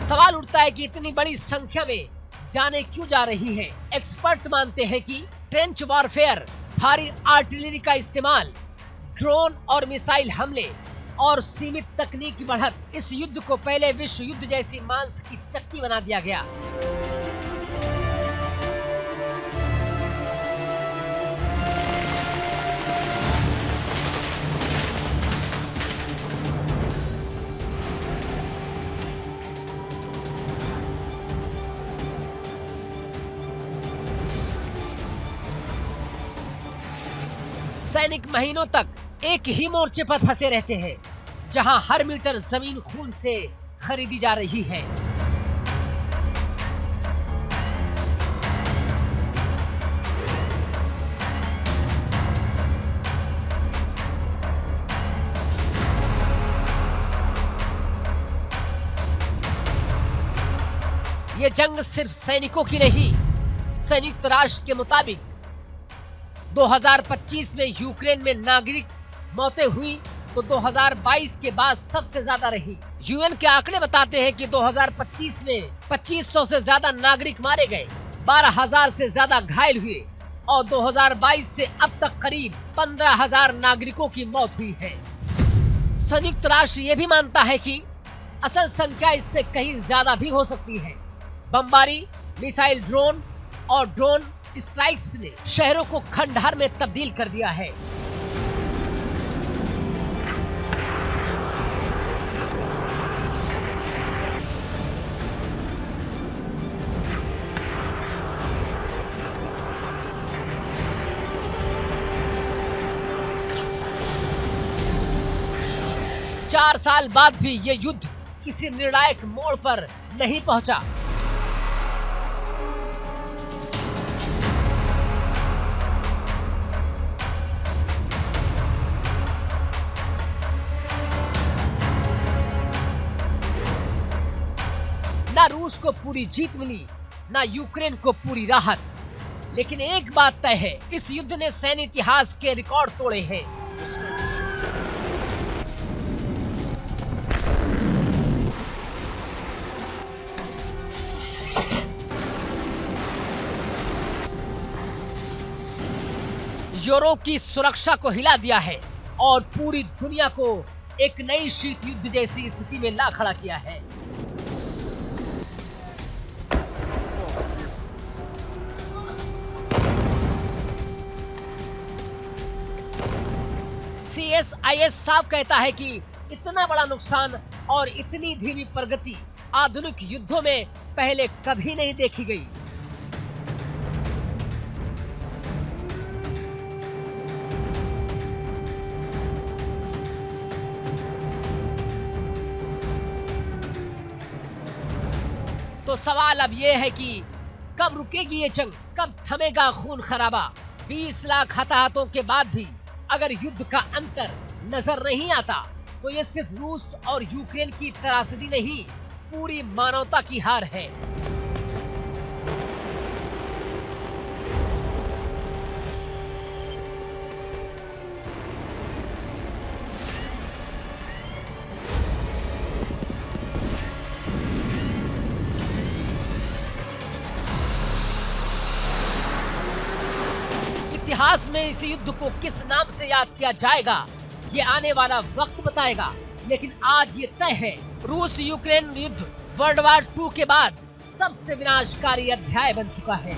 सवाल उठता है कि इतनी बड़ी संख्या में जाने क्यों जा रही हैं? एक्सपर्ट मानते हैं कि ट्रेंच वॉरफेयर, भारी आर्टिलरी का इस्तेमाल, ड्रोन और मिसाइल हमले और सीमित तकनीकी बढ़त इस युद्ध को पहले विश्व युद्ध जैसी मांस की चक्की बना दिया गया। सैनिक महीनों तक एक ही मोर्चे पर फंसे रहते हैं, जहां हर मीटर जमीन खून से खरीदी जा रही है। ये जंग सिर्फ सैनिकों की नहीं। संयुक्त राष्ट्र के मुताबिक 2025 में यूक्रेन में नागरिक मौतें हुई तो 2022 के बाद सबसे ज्यादा रही। यूएन के आंकड़े बताते हैं कि 2025 में 2500 से ज्यादा नागरिक मारे गए, 12,000 से ज्यादा घायल हुए और 2022 से अब तक करीब 15,000 नागरिकों की मौत हुई है। संयुक्त राष्ट्र ये भी मानता है कि असल संख्या इससे कहीं ज्यादा भी हो सकती है। बमबारी, मिसाइल, ड्रोन और ड्रोन स्ट्राइक्स ने शहरों को खंडहर में तब्दील कर दिया है। चार साल बाद भी ये युद्ध किसी निर्णायक मोड़ पर नहीं पहुंचा। ना रूस को पूरी जीत मिली, ना यूक्रेन को पूरी राहत। लेकिन एक बात तय है, इस युद्ध ने सैन्य इतिहास के रिकॉर्ड तोड़े हैं। यूरोप की सुरक्षा को हिला दिया है और पूरी दुनिया को एक नई शीत युद्ध जैसी स्थिति में ला खड़ा किया है। CSIS साफ कहता है कि इतना बड़ा नुकसान और इतनी धीमी प्रगति आधुनिक युद्धों में पहले कभी नहीं देखी गई। तो सवाल अब यह है कि कब रुकेगी ये जंग, कब थमेगा खून खराबा। 20 लाख हताहतों के बाद भी अगर युद्ध का अंतर नजर नहीं आता तो ये सिर्फ रूस और यूक्रेन की त्रासदी नहीं, पूरी मानवता की हार है। इतिहास में इस युद्ध को किस नाम से याद किया जाएगा ये आने वाला वक्त बताएगा, लेकिन आज ये तय है, रूस यूक्रेन युद्ध वर्ल्ड वॉर 2 के बाद सबसे विनाशकारी अध्याय बन चुका है।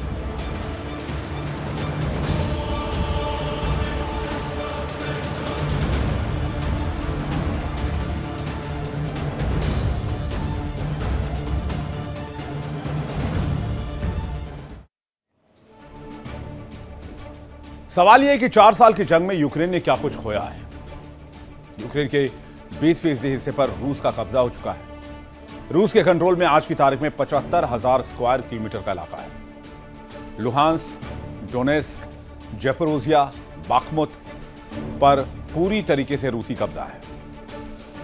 सवाल यह है कि 4 साल की जंग में यूक्रेन ने क्या कुछ खोया है। यूक्रेन के 20% हिस्से पर रूस का कब्जा हो चुका है। रूस के कंट्रोल में आज की तारीख में 75,000 स्क्वायर किलोमीटर का इलाका है। लुहांस्क, डोनेस्क, ज़ैपोरिज़िया, बाखमुत पर पूरी तरीके से रूसी कब्जा है।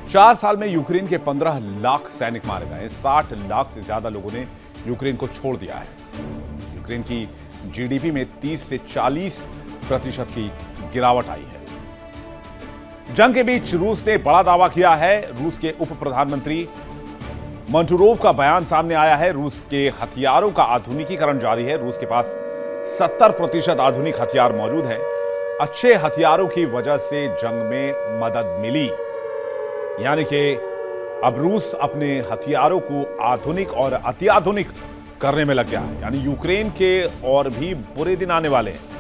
4 साल में यूक्रेन के 15 लाख सैनिक मारे गए। 60 लाख से ज्यादा लोगों ने यूक्रेन को छोड़ दिया है। यूक्रेन की जीडीपी में 30 से 40% की गिरावट आई है। जंग के बीच रूस ने बड़ा दावा किया है। रूस के उप प्रधानमंत्री मंटूरोव का बयान सामने आया है। रूस के हथियारों का आधुनिकीकरण जारी है। रूस के पास 70% आधुनिक हथियार मौजूद हैं। अच्छे हथियारों की वजह से जंग में मदद मिली, यानी कि अब रूस अपने हथियारों को आधुनिक और अत्याधुनिक करने में लग गया है। यानी यूक्रेन के और भी बुरे दिन आने वाले हैं।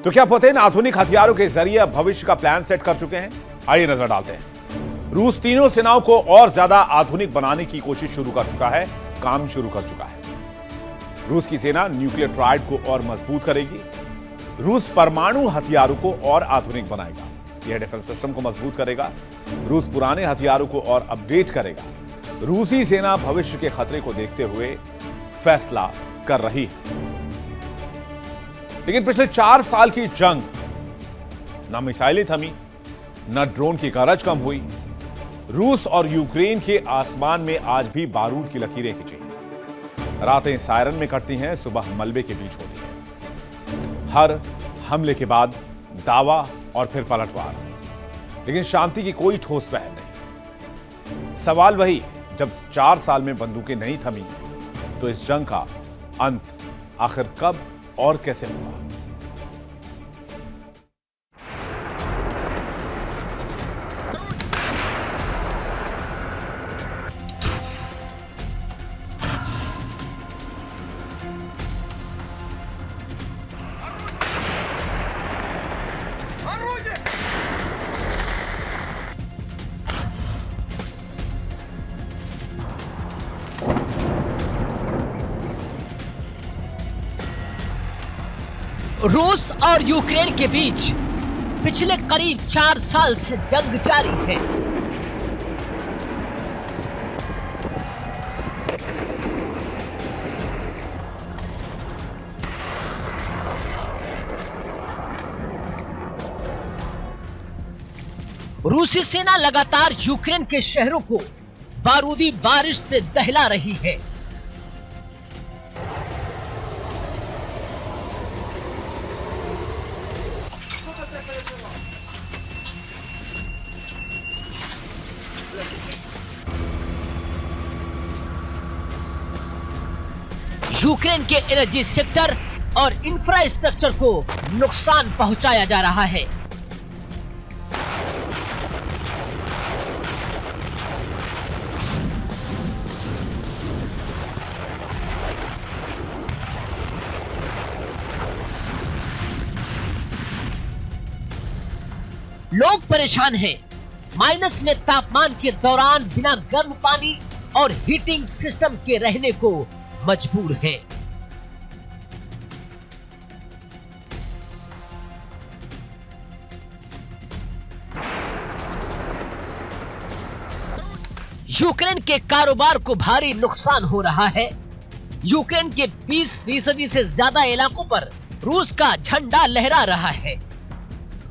तो क्या पुतिन आधुनिक हथियारों के जरिए भविष्य का प्लान सेट कर चुके हैं? आइए नजर डालते हैं। रूस तीनों सेनाओं को और ज्यादा आधुनिक बनाने की कोशिश शुरू कर चुका है, काम शुरू कर चुका है। रूस की सेना न्यूक्लियर ट्रायड को और मजबूत करेगी। रूस परमाणु हथियारों को और आधुनिक बनाएगा। यह डिफेंस सिस्टम को मजबूत करेगा। रूस पुराने हथियारों को और अपडेट करेगा। रूसी सेना भविष्य के खतरे को देखते हुए फैसला कर रही है। लेकिन पिछले 4 साल की जंग, ना मिसाइलें थमी, ना ड्रोन की गरज कम हुई। रूस और यूक्रेन के आसमान में आज भी बारूद की लकीरें खिंची। रातें सायरन में कटती हैं, सुबह मलबे के बीच होती है। हर हमले के बाद दावा और फिर पलटवार, लेकिन शांति की कोई ठोस पहल नहीं। सवाल वही, जब 4 साल में बंदूकें नहीं थमी तो इस जंग का अंत आखिर कब और कैसे हुआ? रूस और यूक्रेन के बीच पिछले करीब 4 साल से जंग जारी है। रूसी सेना लगातार यूक्रेन के शहरों को बारूदी बारिश से दहला रही है। यूक्रेन के एनर्जी सेक्टर और इंफ्रास्ट्रक्चर को नुकसान पहुंचाया जा रहा है। लोग परेशान हैं। माइनस में तापमान के दौरान बिना गर्म पानी और हीटिंग सिस्टम के रहने को मजबूर हैं। यूक्रेन के कारोबार को भारी नुकसान हो रहा है। यूक्रेन के 20% से ज्यादा इलाकों पर रूस का झंडा लहरा रहा है।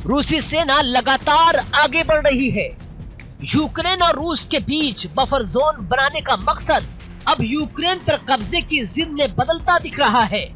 रूसी सेना लगातार आगे बढ़ रही है। यूक्रेन और रूस के बीच बफर जोन बनाने का मकसद अब यूक्रेन पर कब्जे की जिद में बदलता दिख रहा है।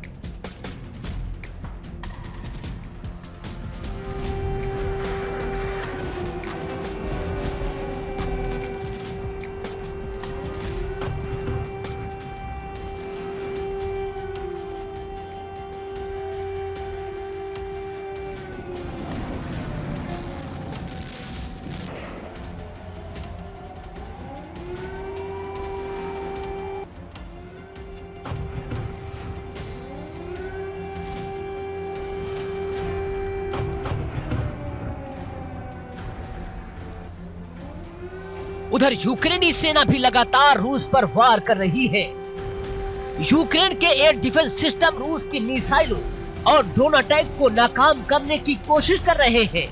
उधर यूक्रेनी सेना भी लगातार रूस पर वार कर रही है। यूक्रेन के एयर डिफेंस सिस्टम रूस की मिसाइलों और ड्रोन अटैक को नाकाम करने की कोशिश कर रहे हैं।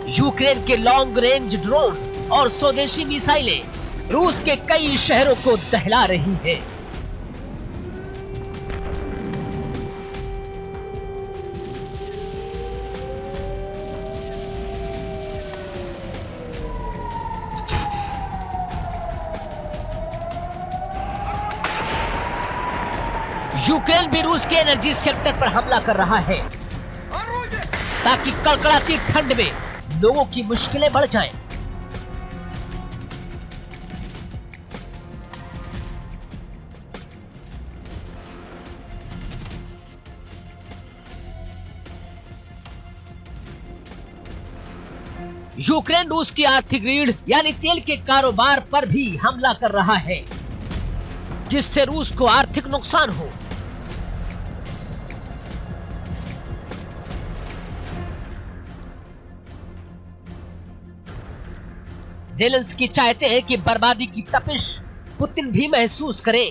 यूक्रेन के लॉन्ग रेंज ड्रोन और स्वदेशी मिसाइलें रूस के कई शहरों को दहला रही हैं। यूक्रेन भी रूस के एनर्जी सेक्टर पर हमला कर रहा है ताकि कड़कड़ाती ठंड में लोगों की मुश्किलें बढ़ जाएं। यूक्रेन रूस की आर्थिक रीढ़ यानी तेल के कारोबार पर भी हमला कर रहा है, जिससे रूस को आर्थिक नुकसान हो। ज़ेलेंस्की चाहते हैं कि बर्बादी की तपिश पुतिन भी महसूस करे।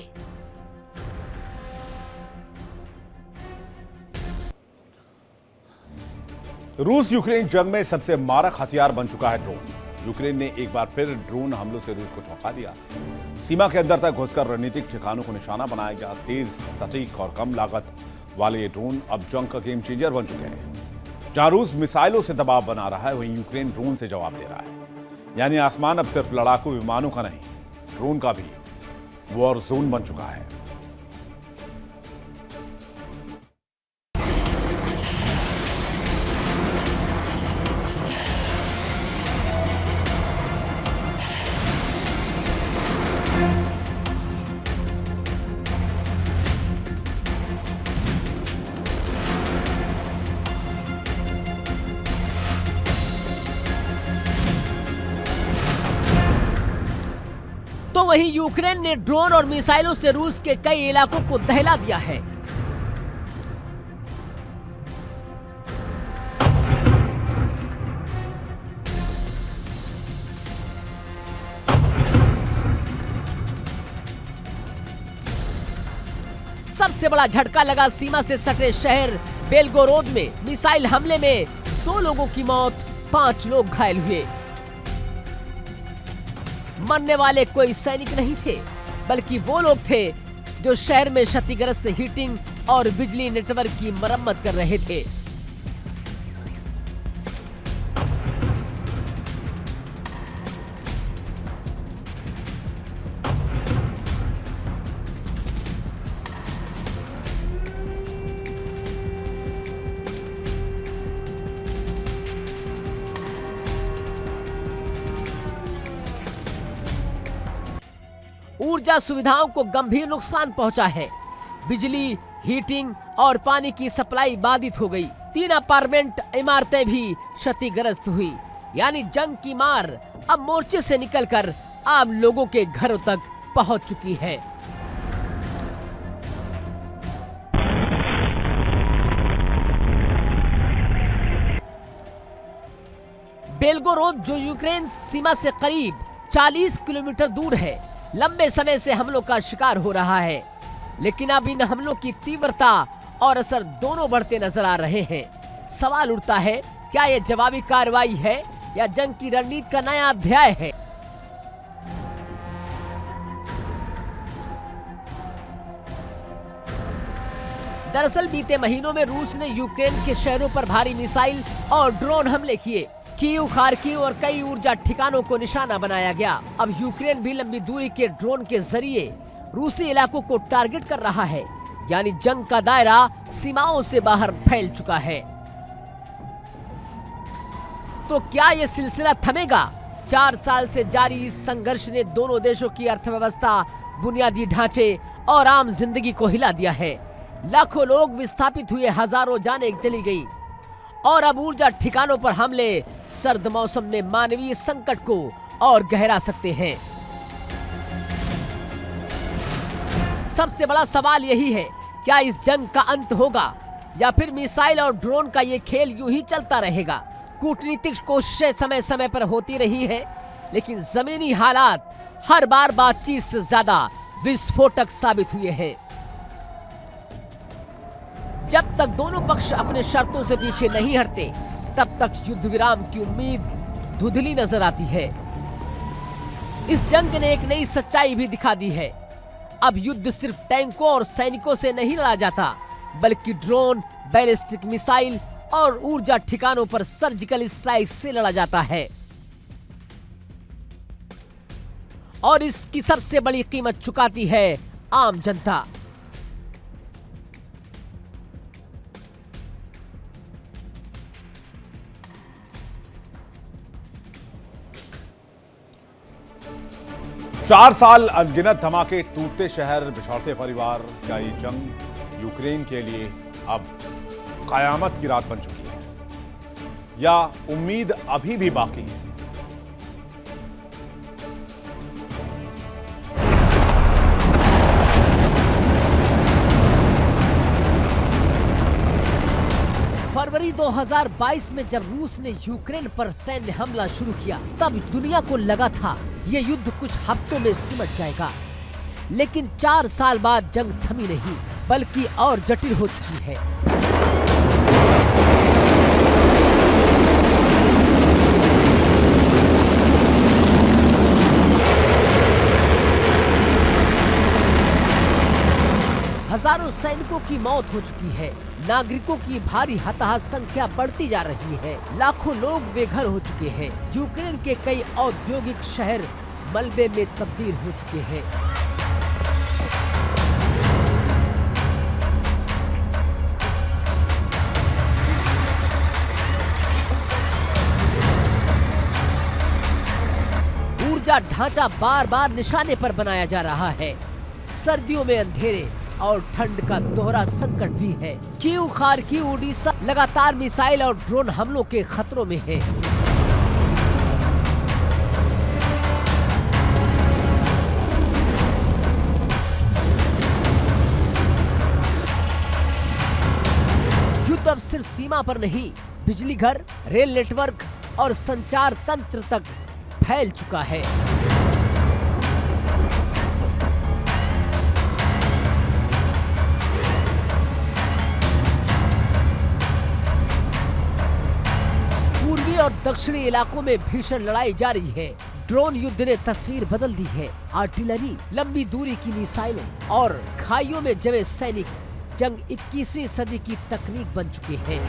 रूस यूक्रेन जंग में सबसे मारक हथियार बन चुका है ड्रोन। यूक्रेन ने एक बार फिर ड्रोन हमलों से रूस को चौंका दिया। सीमा के अंदर तक घुसकर रणनीतिक ठिकानों को निशाना बनाया गया। तेज, सटीक और कम लागत वाले ये ड्रोन अब जंग का गेम चेंजर बन चुके हैं। जहां रूस मिसाइलों से दबाव बना रहा है, वहीं यूक्रेन ड्रोन से जवाब दे रहा है। यानी आसमान अब सिर्फ लड़ाकू विमानों का नहीं, ड्रोन का भी वॉर जोन बन चुका है। तो वहीं यूक्रेन ने ड्रोन और मिसाइलों से रूस के कई इलाकों को दहला दिया है। सबसे बड़ा झटका लगा सीमा से सटे शहर बेलगोरोद में। मिसाइल हमले में 2 लोगों की मौत, 5 लोग घायल हुए। मरने वाले कोई सैनिक नहीं थे, बल्कि वो लोग थे जो शहर में क्षतिग्रस्त हीटिंग और बिजली नेटवर्क की मरम्मत कर रहे थे। ऊर्जा सुविधाओं को गंभीर नुकसान पहुंचा है। बिजली, हीटिंग और पानी की सप्लाई बाधित हो गई। 3 अपार्टमेंट इमारतें भी क्षतिग्रस्त हुई। यानी जंग की मार अब मोर्चे से निकलकर आम लोगों के घरों तक पहुंच चुकी है। बेल्गोरोद जो यूक्रेन सीमा से करीब 40 किलोमीटर दूर है, लंबे समय से हमलों का शिकार हो रहा है। लेकिन अब इन हमलों की तीव्रता और असर दोनों बढ़ते नजर आ रहे हैं। सवाल उठता है, क्या यह जवाबी कार्रवाई है या जंग की रणनीति का नया अध्याय है? दरअसल बीते महीनों में रूस ने यूक्रेन के शहरों पर भारी मिसाइल और ड्रोन हमले किए। कीव, खार्किव और कई ऊर्जा ठिकानों को निशाना बनाया गया। अब यूक्रेन भी लंबी दूरी के ड्रोन के जरिए रूसी इलाकों को टारगेट कर रहा है, यानी जंग का दायरा सीमाओं से बाहर फैल चुका है। तो क्या यह सिलसिला थमेगा? 4 साल से जारी इस संघर्ष ने दोनों देशों की अर्थव्यवस्था, बुनियादी ढांचे और आम जिंदगी को हिला दिया है। लाखों लोग विस्थापित हुए, हजारों जानें चली गई और अब ऊर्जा ठिकानों पर हमले सर्द मौसम में मानवीय संकट को और गहरा सकते हैं। सबसे बड़ा सवाल यही है, क्या इस जंग का अंत होगा या फिर मिसाइल और ड्रोन का ये खेल यूं ही चलता रहेगा? कूटनीतिक कोशिशें समय समय पर होती रही हैं, लेकिन जमीनी हालात हर बार बातचीत से ज्यादा विस्फोटक साबित हुए हैं। जब तक दोनों पक्ष अपने शर्तों से पीछे नहीं हटते, तब तक युद्ध विराम की उम्मीद धुंधली नजर आती है। इस जंग ने एक नई सच्चाई भी दिखा दी है। अब युद्ध सिर्फ टैंकों और सैनिकों से नहीं लड़ा जाता, बल्कि ड्रोन, बैलिस्टिक मिसाइल और ऊर्जा ठिकानों पर सर्जिकल स्ट्राइक से लड़ा जाता है। और इसकी सबसे बड़ी कीमत चुकाती है आम जनता। चार साल, अनगिनत धमाके, टूटते शहर, बिछड़ते परिवार। क्या ये जंग यूक्रेन के लिए अब कयामत की रात बन चुकी है या उम्मीद अभी भी बाकी है? फरवरी 2022 में जब रूस ने यूक्रेन पर सैन्य हमला शुरू किया, तब दुनिया को लगा था ये युद्ध कुछ हफ्तों में सिमट जाएगा। लेकिन 4 साल बाद जंग थमी नहीं, बल्कि और जटिल हो चुकी है। हजारों सैनिकों की मौत हो चुकी है, नागरिकों की भारी हताहत संख्या बढ़ती जा रही है, लाखों लोग बेघर हो चुके हैं। यूक्रेन के कई औद्योगिक शहर मलबे में तब्दील हो चुके हैं। ऊर्जा ढांचा बार बार निशाने पर बनाया जा रहा है। सर्दियों में अंधेरे और ठंड का दोहरा संकट भी है। कीव, खार्किव, ओडिशा लगातार मिसाइल और ड्रोन हमलों के खतरों में है। युद्ध अब सिर्फ सीमा पर नहीं, बिजली घर, रेल नेटवर्क और संचार तंत्र तक फैल चुका है। और दक्षिणी इलाकों में भीषण लड़ाई जारी है। ड्रोन युद्ध ने तस्वीर बदल दी है। आर्टिलरी, लंबी दूरी की मिसाइलें और खाइयों में जमे सैनिक जंग 21वीं सदी की तकनीक बन चुके हैं।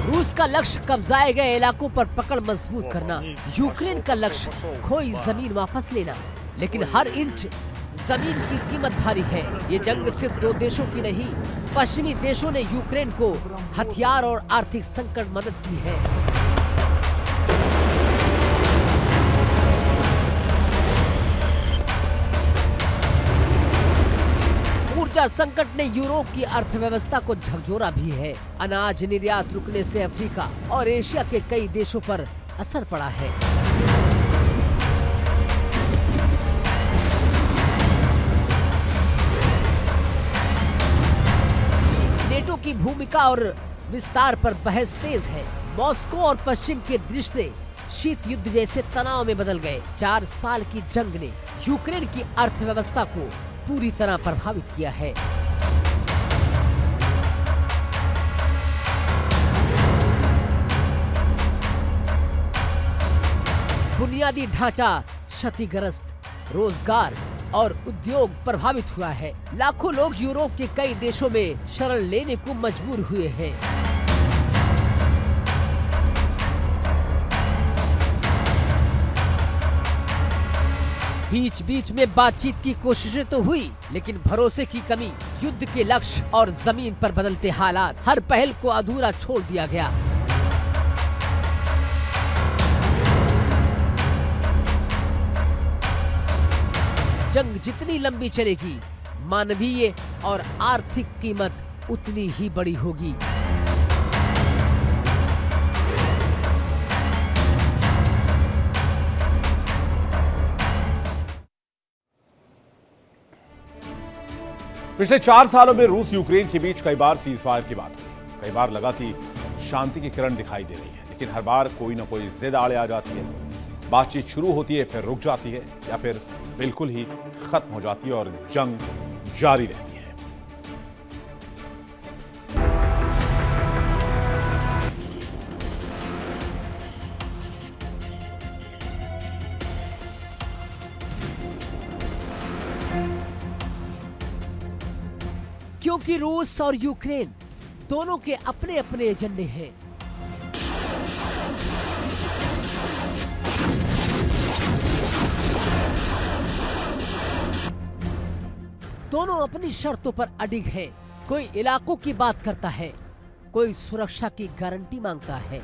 रूस का लक्ष्य कब्जाए गए इलाकों पर पकड़ मजबूत करना, यूक्रेन का लक्ष्य खोई जमीन वापस लेना। लेकिन हर इंच जमीन की कीमत भारी है। ये जंग सिर्फ 2 देशों की नहीं, पश्चिमी देशों ने यूक्रेन को हथियार और आर्थिक संकट मदद की है। ऊर्जा रक्षा संकट ने यूरोप की अर्थव्यवस्था को झकझोरा भी है। अनाज निर्यात रुकने से अफ्रीका और एशिया के कई देशों पर असर पड़ा है। नेटो की भूमिका और विस्तार पर बहस तेज है। मॉस्को और पश्चिम के रिश्ते शीत युद्ध जैसे तनाव में बदल गए। 4 साल की जंग ने यूक्रेन की अर्थव्यवस्था को पूरी तरह प्रभावित किया है। बुनियादी ढांचा क्षतिग्रस्त, रोजगार और उद्योग प्रभावित हुआ है। लाखों लोग यूरोप के कई देशों में शरण लेने को मजबूर हुए हैं। बीच बीच में बातचीत की कोशिशें तो हुई, लेकिन भरोसे की कमी, युद्ध के लक्ष्य और जमीन पर बदलते हालात, हर पहल को अधूरा छोड़ दिया गया। जंग जितनी लंबी चलेगी, मानवीय और आर्थिक कीमत उतनी ही बड़ी होगी। पिछले 4 सालों में रूस यूक्रेन के बीच कई बार सीजफायर की बात हुई। कई बार लगा कि शांति की किरण दिखाई दे रही है, लेकिन हर बार कोई ना कोई जिद आड़े आ जाती है। बातचीत शुरू होती है, फिर रुक जाती है, या फिर बिल्कुल ही खत्म हो जाती है और जंग जारी रहती है। क्योंकि रूस और यूक्रेन दोनों के अपने अपने एजेंडे हैं। दोनों अपनी शर्तों पर अडिग हैं। कोई इलाकों की बात करता है, कोई सुरक्षा की गारंटी मांगता है।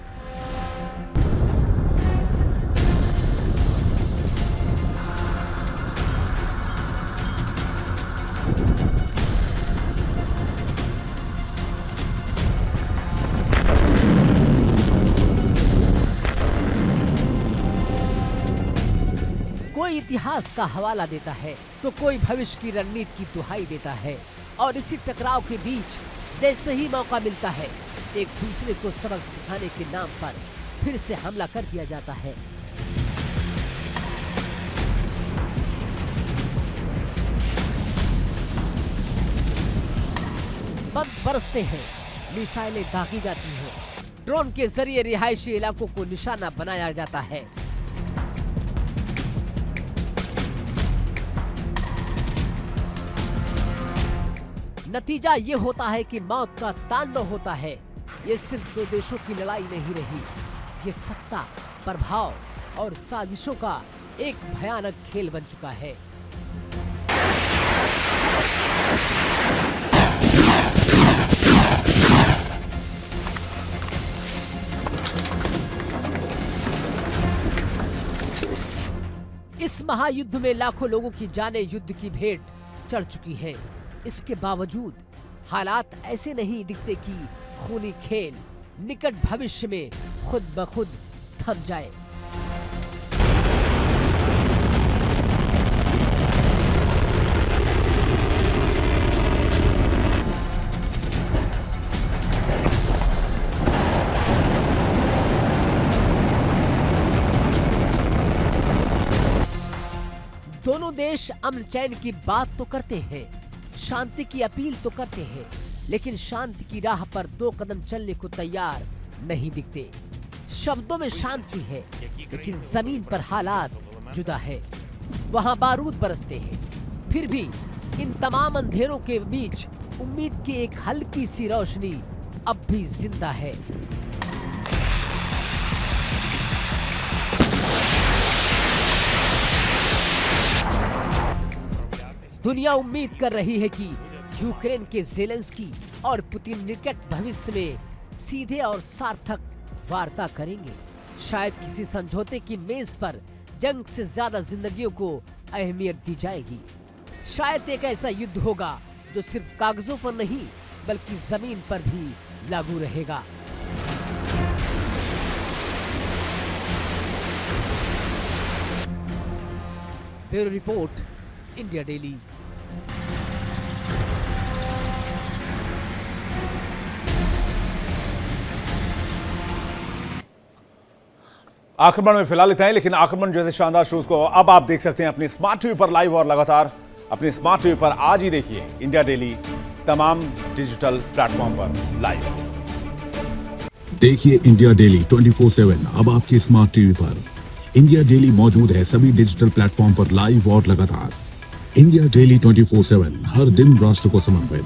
कोई इतिहास का हवाला देता है तो कोई भविष्य की रणनीति की दुहाई देता है। और इसी टकराव के बीच जैसे ही मौका मिलता है, एक दूसरे को सबक सिखाने के नाम पर फिर से हमला कर दिया जाता है। बम बरसते हैं, मिसाइलें दागी जाती हैं, ड्रोन के जरिए रिहायशी इलाकों को निशाना बनाया जाता है। नतीजा ये होता है कि मौत का तांडव होता है। ये सिर्फ 2 देशों की लड़ाई नहीं रही, ये सत्ता, प्रभाव और साजिशों का एक भयानक खेल बन चुका है। इस महायुद्ध में लाखों लोगों की जानें युद्ध की भेंट चढ़ चुकी हैं। इसके बावजूद हालात ऐसे नहीं दिखते कि खूनी खेल निकट भविष्य में खुद ब खुद थम जाए। दोनों देश अमन चैन की बात तो करते हैं, शांति की अपील तो करते हैं, लेकिन शांति की राह पर 2 कदम चलने को तैयार नहीं दिखते। शब्दों में शांति है, लेकिन जमीन पर हालात जुदा है। वहां बारूद बरसते हैं, फिर भी इन तमाम अंधेरों के बीच उम्मीद की एक हल्की सी रोशनी अब भी जिंदा है। दुनिया उम्मीद कर रही है कि यूक्रेन के ज़ेलेंस्की और पुतिन निकट भविष्य में सीधे और सार्थक वार्ता करेंगे। शायद किसी समझौते की मेज पर जंग से ज्यादा जिंदगियों को अहमियत दी जाएगी। शायद एक ऐसा युद्ध होगा जो सिर्फ कागजों पर नहीं बल्कि जमीन पर भी लागू रहेगा। Bureau report, India daily. आक्रमण में फिलहाल इतना है, लेकिन आक्रमण जैसे शानदार शोज को अब आप देख सकते हैं अपनी स्मार्ट टीवी पर लाइव और लगातार। अपनी स्मार्ट टीवी पर आज ही देखिए इंडिया डेली तमाम डिजिटल प्लेटफॉर्म पर लाइव। देखिए इंडिया डेली 24/7 अब आपकी स्मार्ट टीवी पर। इंडिया डेली मौजूद है सभी डिजिटल प्लेटफॉर्म पर लाइव और लगातार। इंडिया डेली 24/7 हर दिन राष्ट्र को समर्पित।